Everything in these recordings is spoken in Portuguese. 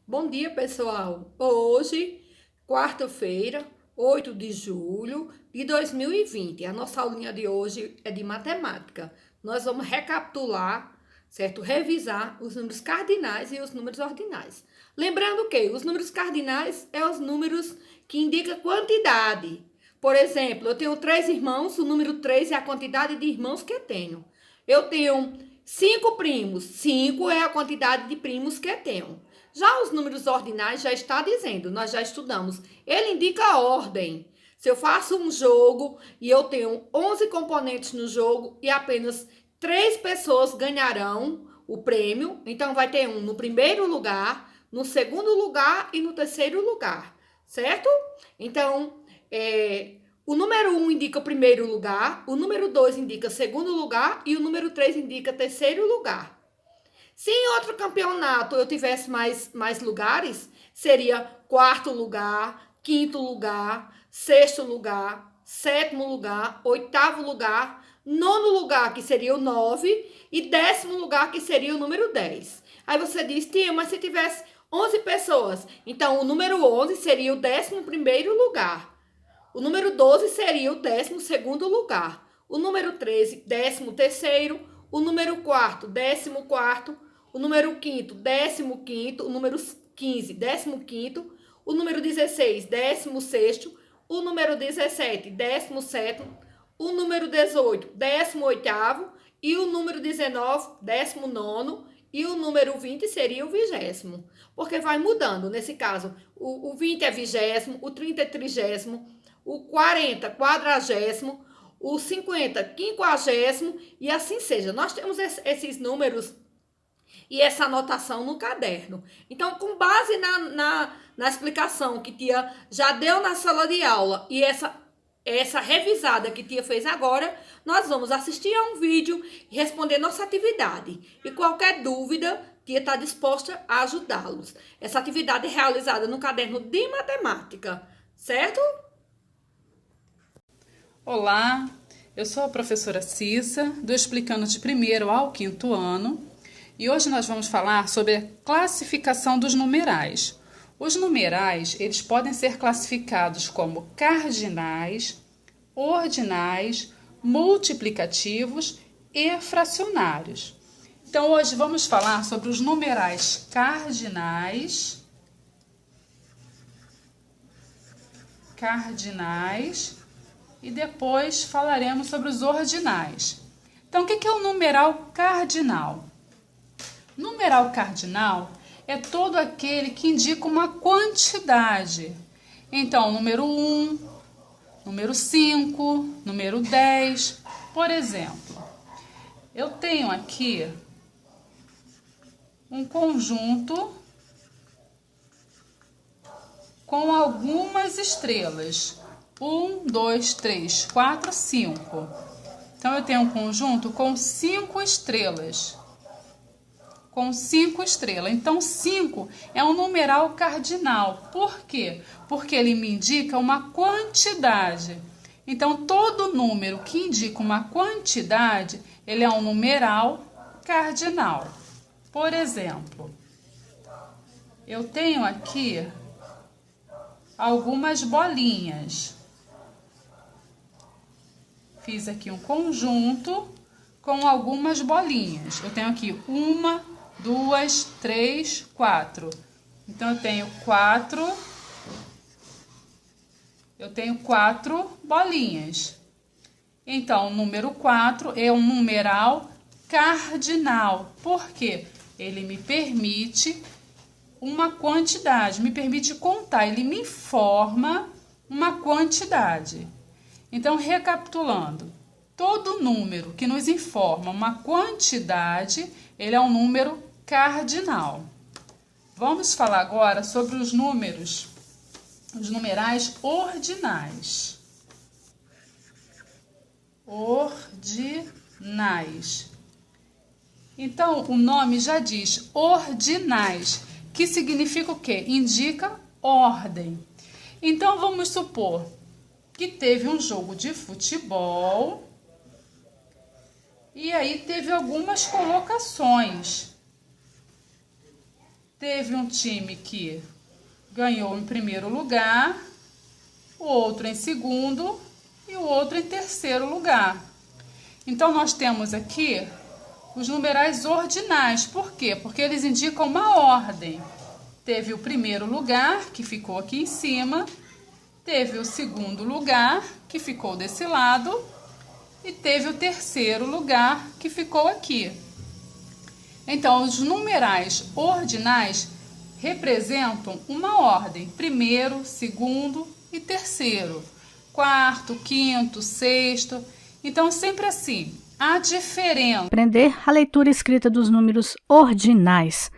Bom dia, pessoal. Hoje, quarta-feira, 8 de julho de 2020. A nossa aulinha de hoje é de matemática. Nós vamos recapitular, certo? Revisar os números cardinais e os números ordinais. Lembrando que os números cardinais são os números que indicam quantidade. Por exemplo, eu tenho 3 irmãos, o número 3 é a quantidade de irmãos que eu tenho. Eu tenho 5 primos, 5 é a quantidade de primos que eu tenho. Já os números ordinais já está dizendo, nós já estudamos. Ele indica a ordem. Se eu faço um jogo e eu tenho 11 componentes no jogo e apenas 3 pessoas ganharão o prêmio, então vai ter um no primeiro lugar, no segundo lugar e no terceiro lugar, certo? Então, o número 1 indica o primeiro lugar, o número 2 indica segundo lugar e o número 3 indica terceiro lugar. Se em outro campeonato eu tivesse mais lugares, seria quarto lugar, quinto lugar, sexto lugar, sétimo lugar, oitavo lugar, nono lugar, que seria o 9, e 10º lugar, que seria o número 10. Aí você diz, tia, mas se tivesse 11 pessoas, então o número 11 seria o 11º lugar. O número 12 seria o 12º lugar. O número 13, 13º. O número 4, 14º. O número 5, 15º. O número 15, 15º. O número 16, 16º. O número 17, 17º. O número 18, 18º. E o número 19, 19º. E o número 20 seria o 20º. Porque vai mudando. Nesse caso, o 20 é 20º, o 30 é 30º, o 40, 40º, o 50, 50º e assim seja. Nós temos esses números e essa anotação no caderno. Então, com base na explicação que tia já deu na sala de aula e essa revisada que tia fez agora, nós vamos assistir a um vídeo e responder nossa atividade. E qualquer dúvida, tia está disposta a ajudá-los. Essa atividade é realizada no caderno de matemática, certo? Olá, eu sou a professora Cissa, do Explicando de primeiro ao quinto ano, e hoje nós vamos falar sobre a classificação dos numerais. Os numerais, eles podem ser classificados como cardinais, ordinais, multiplicativos e fracionários. Então, hoje vamos falar sobre os numerais cardinais, e depois falaremos sobre os ordinais. Então, o que é o numeral cardinal? Numeral cardinal é todo aquele que indica uma quantidade. Então, número 1, número 5, número 10. Por exemplo, eu tenho aqui um conjunto com algumas estrelas. 1, 2, 3, 4, 5. Então, eu tenho um conjunto com 5 estrelas. Então, 5 é um numeral cardinal. Por quê? Porque ele me indica uma quantidade. Então, todo número que indica uma quantidade, ele é um numeral cardinal. Por exemplo, eu tenho aqui algumas bolinhas. Fiz aqui um conjunto com algumas bolinhas. Eu tenho aqui 1, 2, 3, 4. Então, eu tenho 4 bolinhas. Então, o número 4 é um numeral cardinal. Por quê? Ele me permite uma quantidade, me permite contar, ele me informa uma quantidade. Então, recapitulando, todo número que nos informa uma quantidade, ele é um número cardinal. Vamos falar agora sobre os numerais ordinais. Então, o nome já diz ordinais, que significa o quê? Indica ordem. Então, vamos supor que teve um jogo de futebol e aí teve algumas colocações. teve um time que ganhou em primeiro lugar, o outro em segundo e o outro em terceiro lugar. Então, nós temos aqui os numerais ordinais. Por quê? Porque eles indicam uma ordem. Teve o primeiro lugar, que ficou aqui em cima, teve o segundo lugar, que ficou desse lado, e teve o terceiro lugar, que ficou aqui. Então, os numerais ordinais representam uma ordem: primeiro, segundo e terceiro, quarto, quinto, sexto. Então, sempre assim, a diferença. Aprender a leitura e escrita dos números ordinais.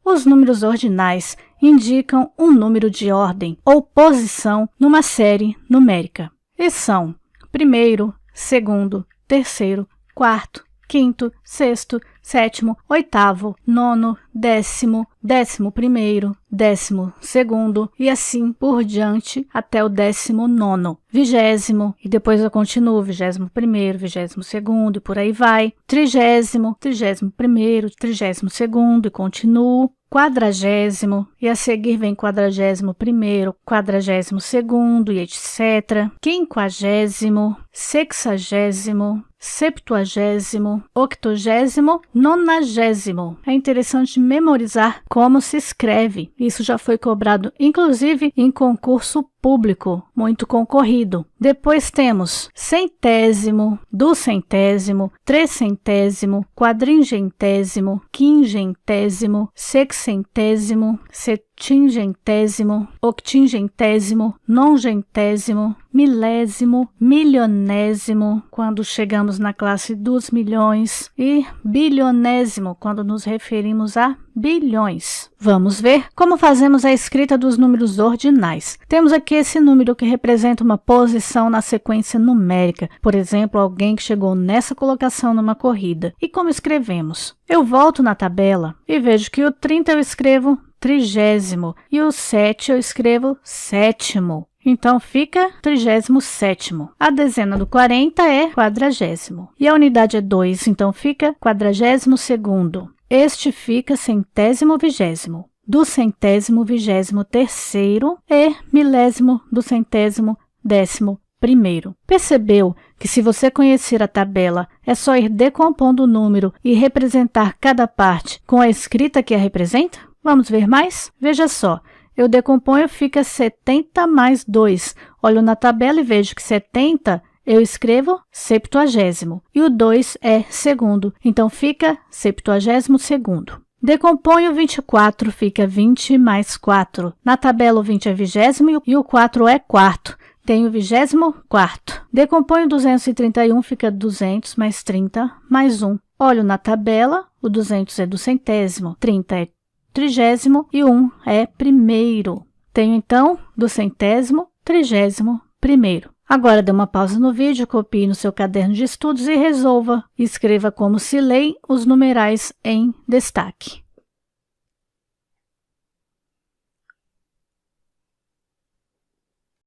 Os números ordinais indicam um número de ordem ou posição numa série numérica. E são primeiro, segundo, terceiro, quarto, quinto, sexto, sétimo, oitavo, nono, décimo, 11º, 12º e assim por diante até o 19º, 20º e depois eu continuo 21º, 22º e por aí vai, 30º, 31º, 32º e continuo, 40º e a seguir vem 41º, 42º e etc. 50º, 60º, 70º, 80º, 90º. É interessante memorizar como se escreve. Isso já foi cobrado, inclusive, em concurso público, muito concorrido. Depois temos centésimo, duzentésimo, trecentésimo, quadringentésimo, quingentésimo, sexcentésimo, septingentésimo, octingentésimo, nongentésimo, milésimo, milionésimo, quando chegamos na classe dos milhões, e bilionésimo, quando nos referimos a bilhões. Vamos ver como fazemos a escrita dos números ordinais. Temos aqui esse número que representa uma posição na sequência numérica, por exemplo, alguém que chegou nessa colocação numa corrida. E como escrevemos? Eu volto na tabela e vejo que o 30 eu escrevo 30º e o 7 eu escrevo 7º. Então, fica 37º. A dezena do 40 é 40º. E a unidade é 2, então fica 42º. Este fica 120º. Do 123º e milésimo do 111º. Percebeu que se você conhecer a tabela, é só ir decompondo o número e representar cada parte com a escrita que a representa? Vamos ver mais? Veja só. Eu decomponho, fica 70 mais 2. Olho na tabela e vejo que 70 eu escrevo 70º. E o 2 é segundo, então fica 72º. Decomponho 24, fica 20 mais 4. Na tabela o 20 é 20º e o 4 é quarto. Tenho 24º. Decomponho 231, fica 200 mais 30 mais 1. Olho na tabela, o 200 é duzentésimo, 30 é trigésimo e 1 é primeiro. Tenho, então, duzentésimo, 31º. Agora, dê uma pausa no vídeo, copie no seu caderno de estudos e resolva. Escreva como se leem os numerais em destaque.